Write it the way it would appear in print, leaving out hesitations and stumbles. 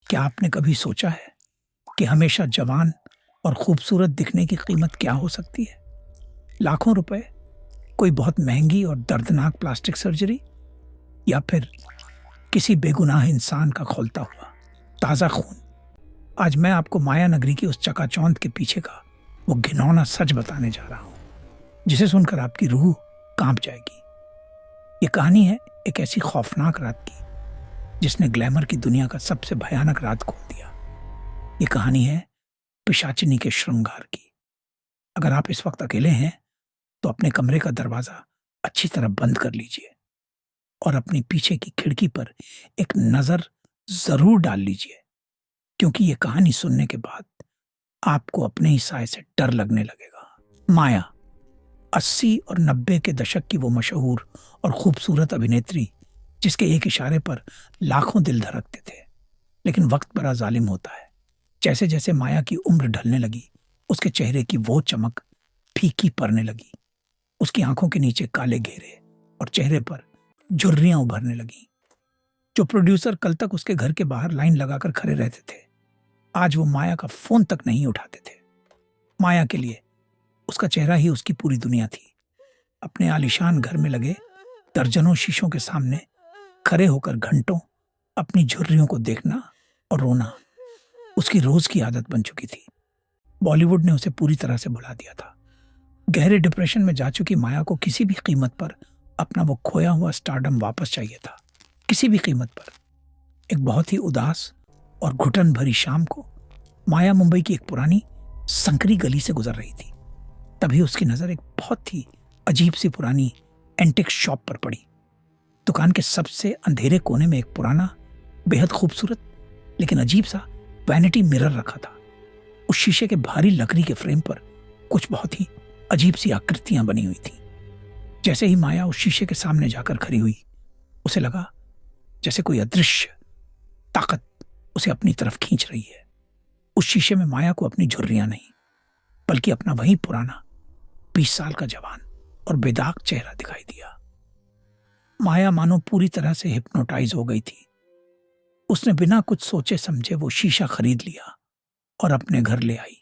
क्या आपने कभी सोचा है कि हमेशा जवान और खूबसूरत दिखने की कीमत क्या हो सकती है? लाखों रुपए, कोई बहुत महंगी और दर्दनाक प्लास्टिक सर्जरी, या फिर किसी बेगुनाह इंसान का खौलता हुआ ताज़ा खून? आज मैं आपको माया नगरी की उस चकाचौंध के पीछे का वो घिनौना सच बताने जा रहा हूँ, जिसे सुनकर आपकी रूह कांप जाएगी। ये कहानी है एक ऐसी खौफनाक रात की जिसने ग्लैमर की दुनिया का सबसे भयानक राज खोल दिया। ये कहानी है पिशाचिनी के श्रृंगार की। अगर आप इस वक्त अकेले हैं तो अपने कमरे का दरवाजा अच्छी तरह बंद कर लीजिए और अपनी पीछे की खिड़की पर एक नजर जरूर डाल लीजिए, क्योंकि ये कहानी सुनने के बाद आपको अपने ही साय से डर लगने लगेगा। माया 80 और 90 के दशक की वो मशहूर और खूबसूरत अभिनेत्री जिसके एक इशारे पर लाखों दिल धड़कते थे। लेकिन वक्त बड़ा जालिम होता है। जैसे जैसे माया की उम्र ढलने लगी, उसके चेहरे की वो चमक फीकी पड़ने लगी। उसकी आंखों के नीचे काले घेरे और चेहरे पर झुर्रियां उभरने लगी। जो प्रोड्यूसर कल तक उसके घर के बाहर लाइन लगाकर खड़े रहते थे, आज वो माया का फोन तक नहीं उठाते थे। माया के लिए उसका चेहरा ही उसकी पूरी दुनिया थी। अपने आलीशान घर में लगे दर्जनों शीशों के सामने खड़े होकर घंटों अपनी झुर्रियों को देखना और रोना उसकी रोज की आदत बन चुकी थी। बॉलीवुड ने उसे पूरी तरह से भुला दिया था। गहरे डिप्रेशन में जा चुकी माया को किसी भी कीमत पर अपना वो खोया हुआ स्टारडम वापस चाहिए था। किसी भी कीमत पर। एक बहुत ही उदास और घुटन भरी शाम को माया मुंबई की एक पुरानी संकरी गली से गुजर रही थी। तभी उसकी नजर एक बहुत ही अजीब सी पुरानी एंटिक शॉप पर पड़ी। दुकान के सबसे अंधेरे कोने में एक पुराना, बेहद खूबसूरत लेकिन अजीब सा वैनिटी मिरर रखा था। उस शीशे के भारी लकड़ी के फ्रेम पर कुछ बहुत ही अजीब सी आकृतियां बनी हुई थी। जैसे ही माया उस शीशे के सामने जाकर खड़ी हुई, उसे लगा जैसे कोई अदृश्य ताकत उसे अपनी तरफ खींच रही है। उस शीशे में माया को अपनी झुर्रियां नहीं, बल्कि अपना वही पुराना 20 साल का जवान और बेदाग चेहरा दिखाई दिया। माया मानो पूरी तरह से हिप्नोटाइज हो गई थी। उसने बिना कुछ सोचे समझे वो शीशा खरीद लिया और अपने घर ले आई।